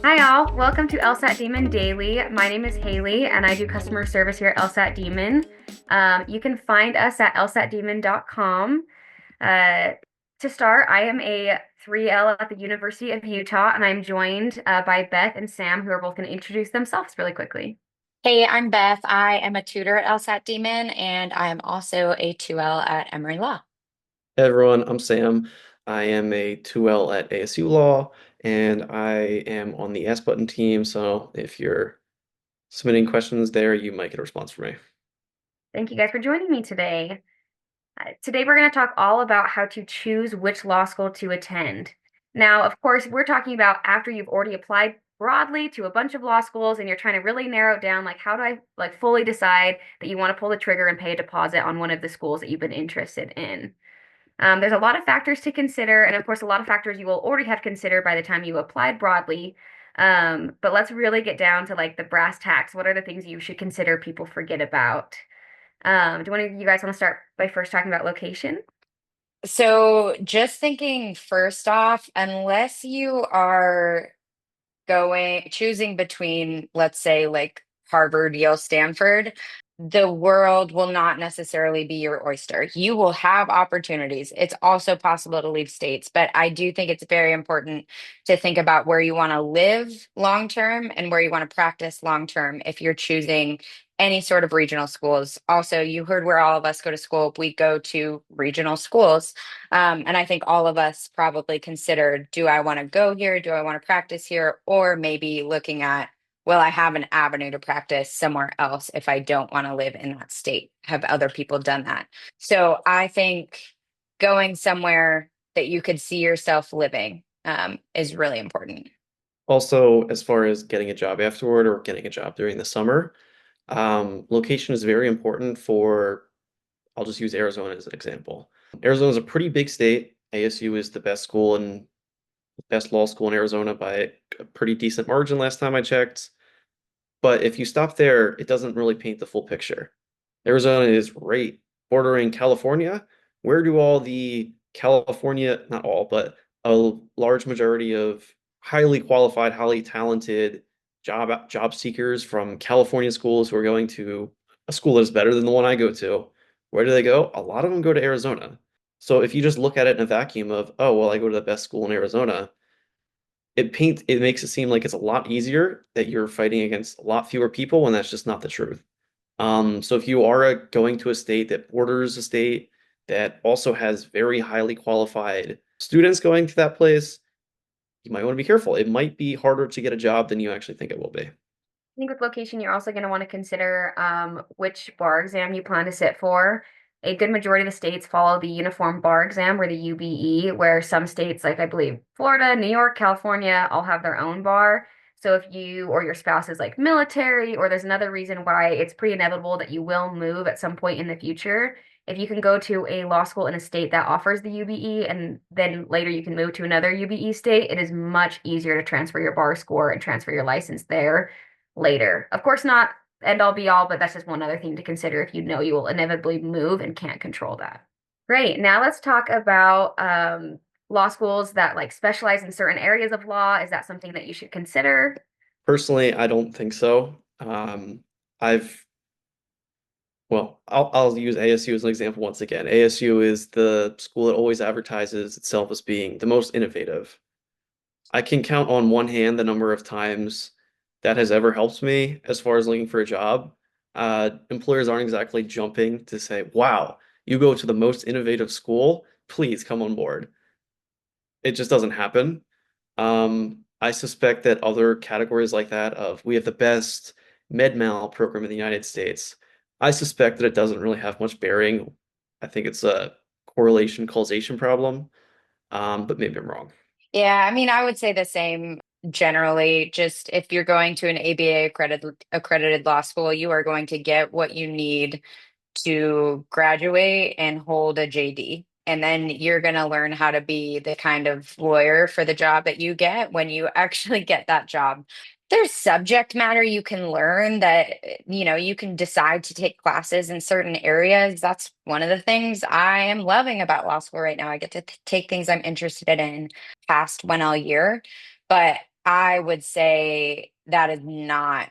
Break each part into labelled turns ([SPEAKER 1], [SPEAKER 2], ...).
[SPEAKER 1] Hi, all. Welcome to LSAT Demon Daily. My name is Hayley, and I do customer service here at LSAT Demon. You can find us at lsatdemon.com. Uh, to start, I am a 3L at the University of Utah, and I'm joined by Beth and Sam, who are both going to introduce themselves really quickly.
[SPEAKER 2] Hey, I'm Beth. I am a tutor at LSAT Demon, and I am also a 2L at Emory Law.
[SPEAKER 3] Hey everyone, I'm Sam. I am a 2L at ASU Law, and I am on the Ask Button team. So if you're submitting questions there, you might get a response from me.
[SPEAKER 1] Thank you guys for joining me today. Today, we're going to talk all about how to choose which law school to attend. Now, of course, we're talking about after you've already applied broadly to a bunch of law schools and you're trying to really narrow it down, like how do I fully decide that you want to pull the trigger and pay a deposit on one of the schools that you've been interested in. There's a lot of factors to consider, and of course, a lot of factors you will already have considered by the time you applied broadly. But let's really get down to like the brass tacks. What are the things you should consider people forget about? Do one of you guys want to start by first talking about location?
[SPEAKER 2] So, just thinking first off, unless you are choosing between, let's say, like Harvard, Yale, Stanford, the world will not necessarily be your oyster. You will have opportunities. It's also possible to leave states, but I do think it's very important to think about where you want to live long term and where you want to practice long term if you're choosing any sort of regional schools. Also, you heard where all of us go to school. We go to regional schools. And I think all of us probably considered, do I want to go here? Do I want to practice here? Or maybe looking at, well, I have an avenue to practice somewhere else if I don't want to live in that state. Have other people done that? So I think going somewhere that you could see yourself living is really important.
[SPEAKER 3] Also, as far as getting a job afterward or getting a job during the summer, location is very important for, I'll just use Arizona as an example. Arizona is a pretty big state. ASU is the best school and best law school in Arizona by a pretty decent margin last time I checked. But if you stop there, it doesn't really paint the full picture. Arizona is right bordering California. Where do all the California, not all, but a large majority of highly qualified, highly talented job seekers from California schools who are going to a school that is better than the one I go to, where do they go? A lot of them go to Arizona. So if you just look at it in a vacuum of, oh, well, I go to the best school in Arizona, it makes it seem like it's a lot easier that you're fighting against a lot fewer people when that's just not the truth. So if you are going to a state that borders a state that also has very highly qualified students going to that place, you might want to be careful. It might be harder to get a job than you actually think it will be.
[SPEAKER 1] I think with location, you're also going to want to consider which bar exam you plan to sit for. A good majority of the states follow the uniform bar exam or the UBE, where some states, like I believe Florida, New York, California, all have their own bar. So if you or your spouse is like military, or there's another reason why it's pretty inevitable that you will move at some point in the future, if you can go to a law school in a state that offers the UBE and then later you can move to another UBE state, it is much easier to transfer your bar score and transfer your license there later. Of course, not end all be all, but that's just one other thing to consider if you know you will inevitably move and can't control that. Great. Now let's talk about law schools that like specialize in certain areas of law. Is that something that you should consider?
[SPEAKER 3] Personally, I don't think so. I've I'll use ASU as an example once again. ASU is the school that always advertises itself as being the most innovative. I can count on one hand the number of times that has ever helped me as far as looking for a job. Employers aren't exactly jumping to say, wow, you go to the most innovative school, please come on board. It just doesn't happen. I suspect that other categories like that of we have the best med mal program in the United States, I suspect that it doesn't really have much bearing. I think it's a correlation causation problem, but maybe I'm wrong.
[SPEAKER 2] Yeah, I mean, I would say the same generally. Just if you're going to an ABA accredited law school, you are going to get what you need to graduate and hold a JD. And then you're going to learn how to be the kind of lawyer for the job that you get when you actually get that job. There's subject matter you can learn that, you can decide to take classes in certain areas. That's one of the things I am loving about law school right now. I get to take things I'm interested in past one all year. But I would say that is not,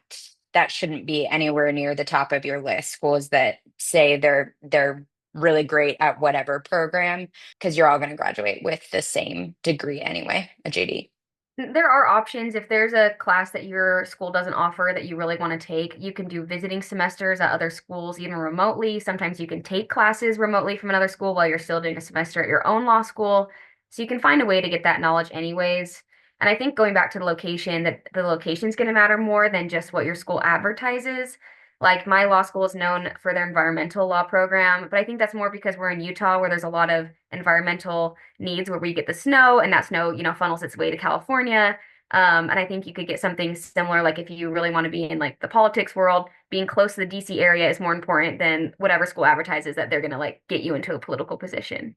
[SPEAKER 2] that shouldn't be anywhere near the top of your list. Schools that say they're really great at whatever program, because you're all going to graduate with the same degree anyway, a JD.
[SPEAKER 1] There are options. If there's a class that your school doesn't offer that you really want to take, you can do visiting semesters at other schools, even remotely. Sometimes you can take classes remotely from another school while you're still doing a semester at your own law school. So you can find a way to get that knowledge anyways. And I think going back to the location, that the location is going to matter more than just what your school advertises. Like my law school is known for their environmental law program, but I think that's more because we're in Utah where there's a lot of environmental needs where we get the snow and that snow, funnels its way to California. And I think you could get something similar, like if you really want to be in like the politics world, being close to the DC area is more important than whatever school advertises that they're gonna like get you into a political position.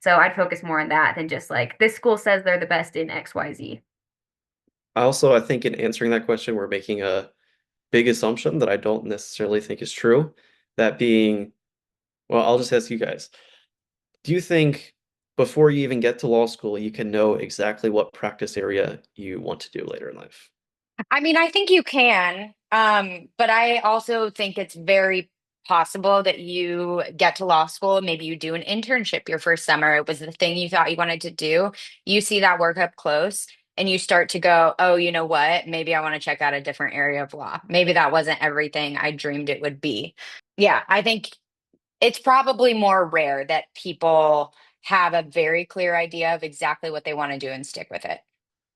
[SPEAKER 1] So I'd focus more on that than just like this school says they're the best in XYZ.
[SPEAKER 3] I think in answering that question, we're making a big assumption that I don't necessarily think is true. That being, well, I'll just ask you guys. Do you think before you even get to law school, you can know exactly what practice area you want to do later in life?
[SPEAKER 2] I mean, I think you can, but I also think it's very possible that you get to law school, maybe you do an internship your first summer. It was the thing you thought you wanted to do. You see that work up close and you start to go, oh, you know what? Maybe I want to check out a different area of law. Maybe that wasn't everything I dreamed it would be. Yeah, I think it's probably more rare that people have a very clear idea of exactly what they want to do and stick with it.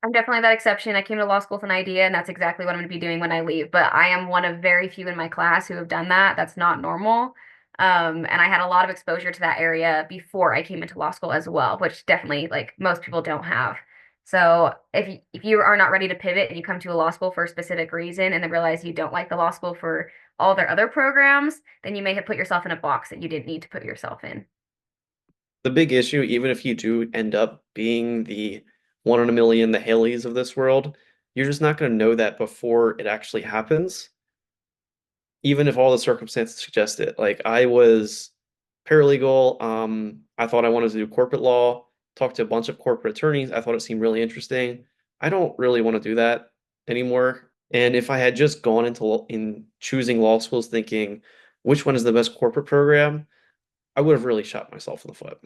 [SPEAKER 1] I'm definitely that exception. I came to law school with an idea, and that's exactly what I'm going to be doing when I leave. But I am one of very few in my class who have done that. That's not normal. And I had a lot of exposure to that area before I came into law school as well, which definitely like most people don't have. So if you are not ready to pivot and you come to a law school for a specific reason and then realize you don't like the law school for all their other programs, then you may have put yourself in a box that you didn't need to put yourself in.
[SPEAKER 3] The big issue, even if you do end up being the one in a million, the Haleys of this world, you're just not going to know that before it actually happens, even if all the circumstances suggest it. Like I was paralegal, I thought I wanted to do corporate law, talked to a bunch of corporate attorneys. I thought it seemed really interesting. I don't really want to do that anymore. And if I had just gone in choosing law schools thinking which one is the best corporate program, I would have really shot myself in the foot.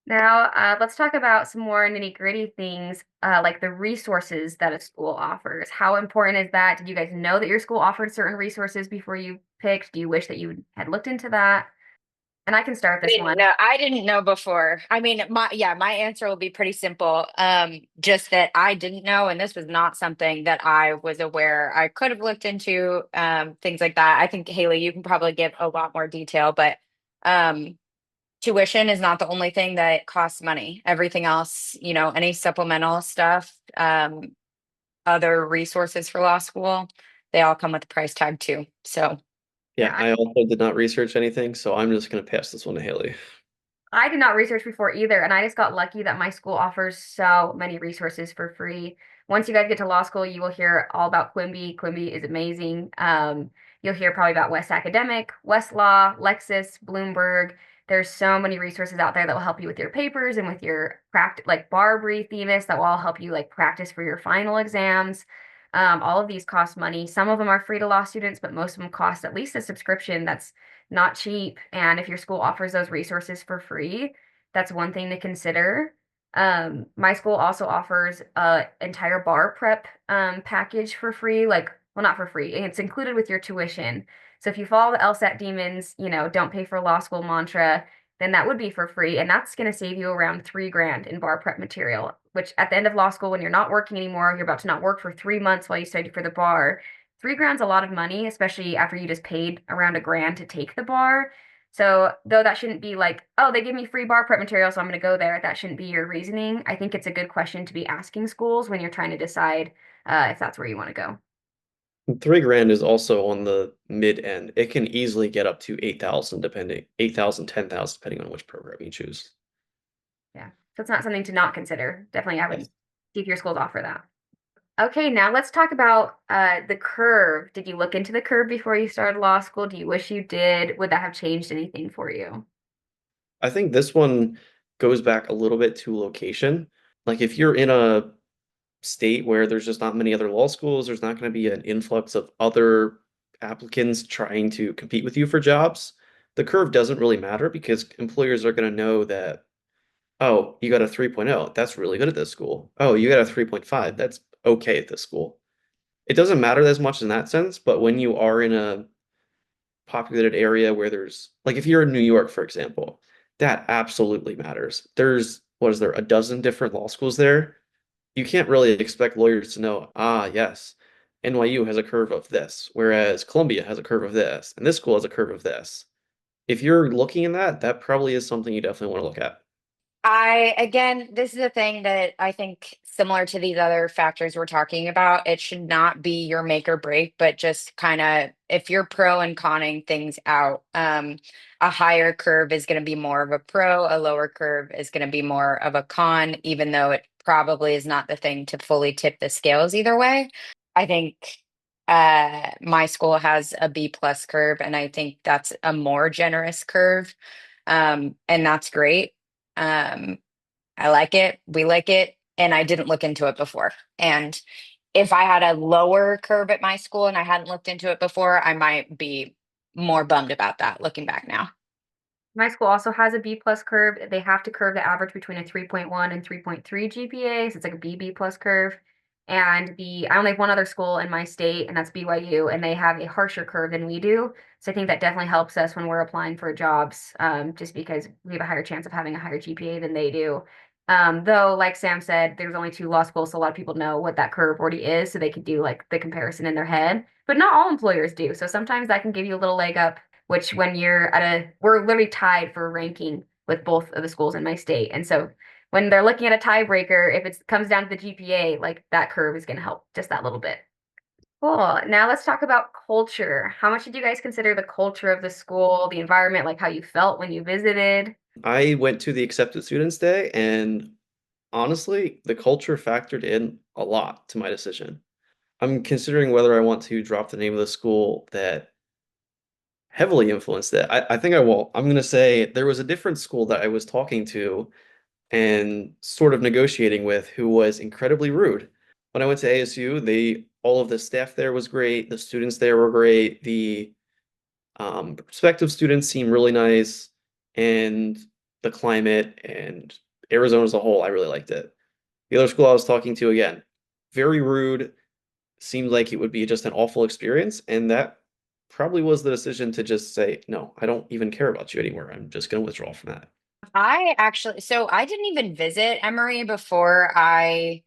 [SPEAKER 1] Now, let's talk about some more nitty-gritty things, like the resources that a school offers. How important is that? Did you guys know that your school offered certain resources before you picked? Do you wish that you had looked into that? And I can start
[SPEAKER 2] I
[SPEAKER 1] this
[SPEAKER 2] didn't
[SPEAKER 1] one.
[SPEAKER 2] know. I didn't know before. I mean, my answer will be pretty simple. Just that I didn't know, and this was not something that I was aware. I could have looked into things like that. I think Haley, you can probably give a lot more detail, but um, tuition is not the only thing that costs money. Everything else, any supplemental stuff, other resources for law school, they all come with a price tag too. So.
[SPEAKER 3] Yeah,
[SPEAKER 1] Yeah,
[SPEAKER 3] I also did not research anything, so I'm just going to pass this one to Haley.
[SPEAKER 1] I did not research before either, and I just got lucky that my school offers so many resources for free. Once you guys get to law school, you will hear all about Quimby. Quimby is amazing. You'll hear probably about West Academic, Westlaw, Lexis, Bloomberg. There's so many resources out there that will help you with your papers and with your practice, like bar brief, Themis, that will all help you like practice for your final exams. All of these cost money. Some of them are free to law students, but most of them cost at least a subscription that's not cheap. And if your school offers those resources for free, that's one thing to consider. My school also offers a entire bar prep package for free, like, well, not for free. It's included with your tuition. So if you follow the LSAT demons, don't pay for law school mantra, then that would be for free. And that's going to save you around 3 grand in bar prep material, which at the end of law school, when you're not working anymore, you're about to not work for 3 months while you study for the bar. 3 grand's a lot of money, especially after you just paid around a grand to take the bar. So, though that shouldn't be like, oh, they give me free bar prep material, so I'm going to go there. That shouldn't be your reasoning. I think it's a good question to be asking schools when you're trying to decide if that's where you want to go.
[SPEAKER 3] 3 grand is also on the mid end. It can easily get up to 8,000 depending, 8,000, 10,000 depending on which program you choose.
[SPEAKER 1] Yeah. So, it's not something to not consider. Definitely, I would
[SPEAKER 3] Yes.
[SPEAKER 1] see if your schools offer that. Okay, now let's talk about the curve. Did you look into the curve before you started law school? Do you wish you did? Would that have changed anything for you?
[SPEAKER 3] I think this one goes back a little bit to location. Like if you're in a state where there's just not many other law schools, there's not going to be an influx of other applicants trying to compete with you for jobs, the curve doesn't really matter because employers are going to know that, oh, you got a 3.0, that's really good at this school. Oh, you got a 3.5, that's okay at this school. It doesn't matter as much in that sense, but when you are in a populated area where there's, like if you're in New York, for example, that absolutely matters. There's, what is there, a dozen different law schools there? You can't really expect lawyers to know, ah, yes, NYU has a curve of this, whereas Columbia has a curve of this, and this school has a curve of this. If you're looking in that, that probably is something you definitely want to look at.
[SPEAKER 2] Again, this is a thing that I think similar to these other factors we're talking about, it should not be your make or break, but just kind of if you're pro and conning things out, a higher curve is going to be more of a pro, a lower curve is going to be more of a con, even though it probably is not the thing to fully tip the scales either way. I think my school has a B plus curve, and I think that's a more generous curve. And that's great. Um, I like it. We like it. And I didn't look into it before. And if I had a lower curve at my school and I hadn't looked into it before, I might be more bummed about that looking back now.
[SPEAKER 1] My school also has a B plus curve. They have to curve the average between a 3.1 and 3.3 GPA. So it's like a B plus curve. And I only have one other school in my state, and that's BYU, and they have a harsher curve than we do. So I think that definitely helps us when we're applying for jobs, just because we have a higher chance of having a higher GPA than they do. Though, like Sam said, there's only two law schools, so a lot of people know what that curve already is, so they can do like the comparison in their head. But not all employers do. So sometimes that can give you a little leg up, which when we're literally tied for ranking with both of the schools in my state. And so when they're looking at a tiebreaker, if it comes down to the GPA, like that curve is going to help just that little bit. Cool. Now let's talk about culture. How much did you guys consider the culture of the school, the environment, like how you felt when you visited?
[SPEAKER 3] I went to the Accepted Students Day, and honestly, the culture factored in a lot to my decision. I'm considering whether I want to drop the name of the school that heavily influenced it. I think I will. I'm going to say there was a different school that I was talking to and sort of negotiating with who was incredibly rude. When I went to ASU, all of the staff there was great, the students there were great, the prospective students seemed really nice, and the climate and Arizona as a whole, I really liked it. The other school I was talking to, again, very rude, seemed like it would be just an awful experience, and that probably was the decision to just say, no, I don't even care about you anymore. I'm just going to withdraw from that.
[SPEAKER 2] So I didn't even visit Emory before I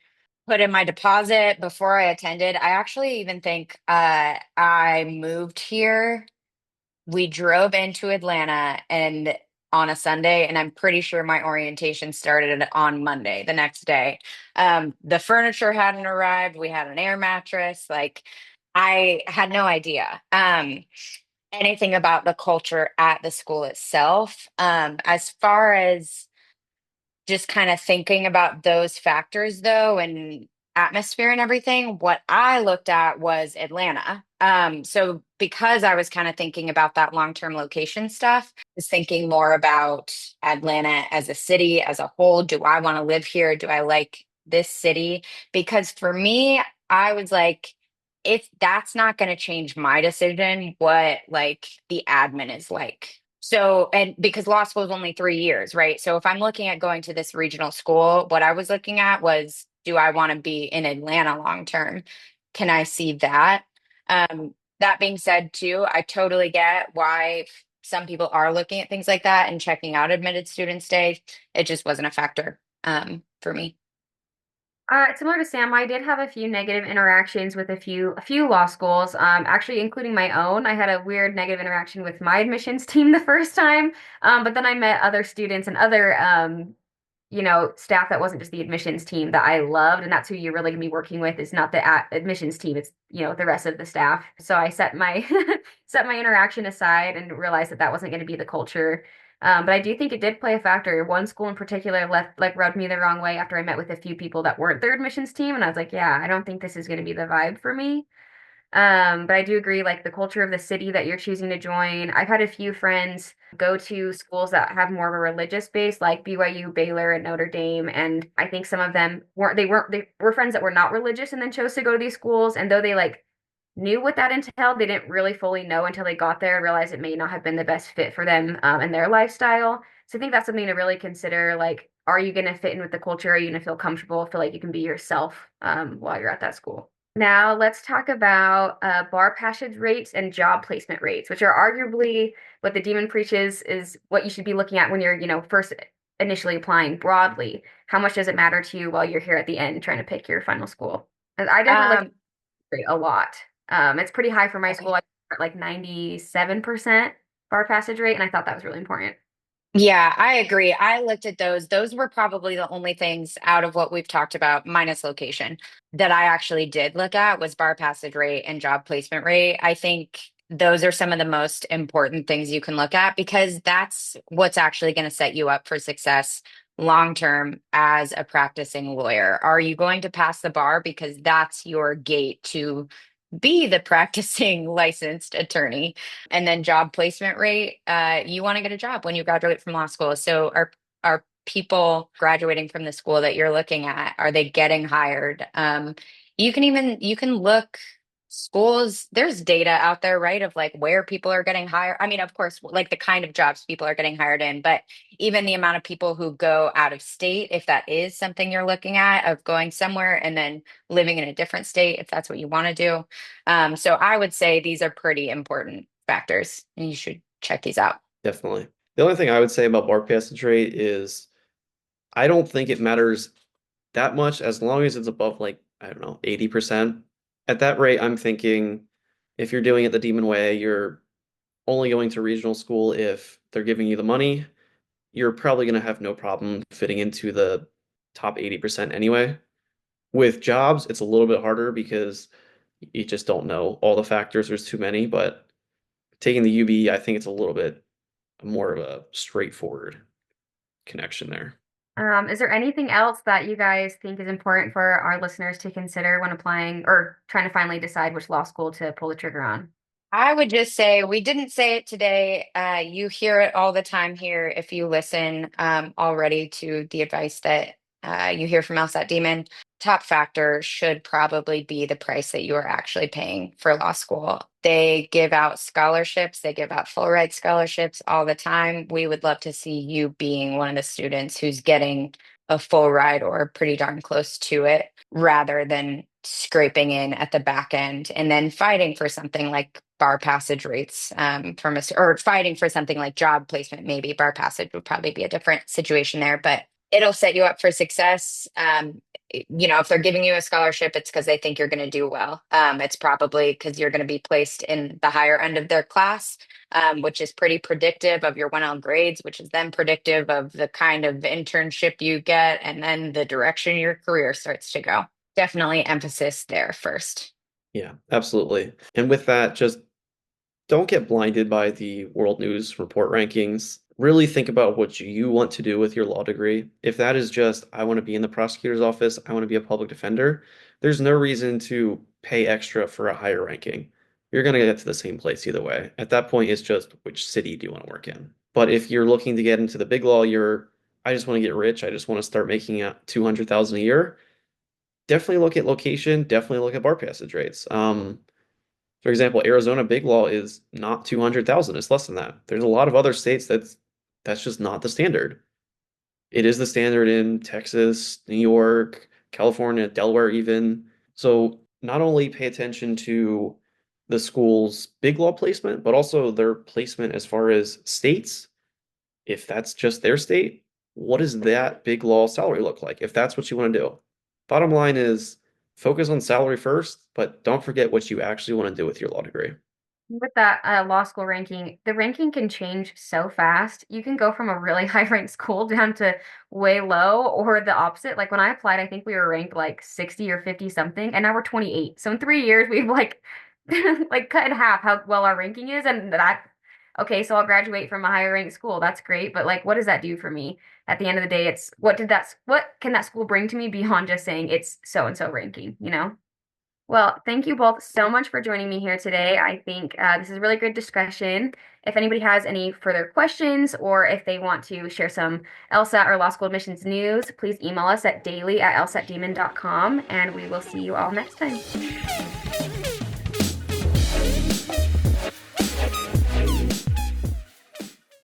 [SPEAKER 2] put in my deposit, before I attended. I actually even think I moved here. We drove into Atlanta and on a Sunday, and I'm pretty sure my orientation started on Monday, the next day. The furniture hadn't arrived. We had an air mattress. Like I had no idea anything about the culture at the school itself. As far as just kind of thinking about those factors though and atmosphere and everything, what I looked at was Atlanta. So because I was kind of thinking about that long-term location stuff, I was thinking more about Atlanta as a city as a whole. Do I want to live here? Do I like this city? Because for me, I was like, if that's not going to change my decision, what like the admin is like. So, and because law school is only 3 years, right? So if I'm looking at going to this regional school, what I was looking at was, do I want to be in Atlanta long term? Can I see that? That being said, too, I totally get why some people are looking at things like that and checking out admitted student stay. It just wasn't a factor for me.
[SPEAKER 1] Similar to Sam, I did have a few negative interactions with a few law schools. Actually, including my own. I had a weird negative interaction with my admissions team the first time. But then I met other students and other staff that wasn't just the admissions team that I loved, and that's who you're really gonna be working with. Is not the admissions team; it's the rest of the staff. So I set my set my interaction aside and realized that that wasn't going to be the culture. But I do think it did play a factor. One school in particular left like rubbed me the wrong way after I met with a few people that weren't their admissions team, and I was like, yeah, I don't think this is going to be the vibe for me. But I do agree, like the culture of the city that you're choosing to join. I've had a few friends go to schools that have more of a religious base, like BYU, Baylor, and Notre Dame. And I think some of them they were friends that were not religious and then chose to go to these schools. And though they like knew what that entailed, they didn't really fully know until they got there and realized it may not have been the best fit for them and their lifestyle. So I think that's something to really consider. Like, are you going to fit in with the culture? Are you going to feel comfortable, feel like you can be yourself while you're at that school? Now, let's talk about bar passage rates and job placement rates, which are arguably what the demon preaches is what you should be looking at when you're, first initially applying broadly. How much does it matter to you while you're here at the end trying to pick your final school? And I definitely look at
[SPEAKER 2] Um,
[SPEAKER 1] rate a lot. It's pretty high for my school.
[SPEAKER 2] okay.
[SPEAKER 1] I at like 97% bar passage rate, and I thought that was really important.
[SPEAKER 2] Yeah, I agree. I looked at those. Those were probably the only things out of what we've talked about, minus location, that I actually did look at was bar passage rate and job placement rate. I think those are some of the most important things you can look at because that's what's actually going to set you up for success long term as a practicing lawyer. Are you going to pass the bar? Because that's your gate to be the practicing licensed attorney. And then job placement rate, you want to get a job when you graduate from law school. So are people graduating from the school that you're looking at, are they getting hired? You can look schools, there's data out there, right, of like where people are getting hired. I mean, of course, like the kind of jobs people are getting hired in, but even the amount of people who go out of state, if that is something you're looking at, of going somewhere and then living in a different state, if that's what you want to do. So I would say these are pretty important factors, and you should check these out.
[SPEAKER 3] Definitely. The only thing I would say about bar passage rate is I don't think it matters that much as long as it's above like, I don't know, 80%. At that rate, I'm thinking if you're doing it the Demon Way, you're only going to regional school if they're giving you the money. You're probably going to have no problem fitting into the top 80% anyway. With jobs, it's a little bit harder because you just don't know all the factors. There's too many, but taking the UB, I think it's a little bit more of a straightforward connection there.
[SPEAKER 1] Is there anything else that you guys think is important for our listeners to consider when applying or trying to finally decide which law school to pull the trigger on?
[SPEAKER 2] I would just say we didn't say it today. You hear it all the time here if you listen already to the advice that you hear from LSAT Demon. Top factor should probably be the price that you are actually paying for law school. They give out scholarships, they give out full ride scholarships all the time. We would love to see you being one of the students who's getting a full ride or pretty darn close to it rather than scraping in at the back end and then fighting for something like bar passage rates from us or fighting for something like job placement. Maybe bar passage would probably be a different situation there, but it'll set you up for success. If they're giving you a scholarship, it's because they think you're going to do well. It's probably because you're going to be placed in the higher end of their class, which is pretty predictive of your 1L grades, which is then predictive of the kind of internship you get and then the direction your career starts to go. Definitely emphasis there first.
[SPEAKER 3] Yeah, absolutely. And with that, just don't get blinded by the World News report rankings. Really think about what you want to do with your law degree. If that is just, I want to be in the prosecutor's office, I want to be a public defender, there's no reason to pay extra for a higher ranking. You're going to get to the same place either way. At that point, it's just which city do you want to work in? But if you're looking to get into the big law, I just want to get rich, I just want to start making 200,000 a year. Definitely look at location, definitely look at bar passage rates. For example, Arizona big law is not 200,000, it's less than that. There's a lot of other states that's just not the standard. It is the standard in Texas, New York, California, Delaware even. So not only pay attention to the school's big law placement, but also their placement as far as states. If that's just their state, what does that big law salary look like? If that's what you want to do. Bottom line is focus on salary first, but don't forget what you actually want to do with your law degree.
[SPEAKER 1] With that law school ranking, the ranking can change so fast. You can go from a really high ranked school down to way low or the opposite. Like when I applied, I think we were ranked like 60 or 50 something, and now we're 28. So in 3 years, we've like like cut in half how well our ranking is. And okay, so I'll graduate from a higher ranked school. That's great. But like, what does that do for me? At the end of the day, it's what can that school bring to me beyond just saying it's so and so ranking, you know? Well, thank you both so much for joining me here today. I think this is a really good discussion. If anybody has any further questions or if they want to share some LSAT or law school admissions news, please email us at daily@lsatdemon.com and we will see you all next time.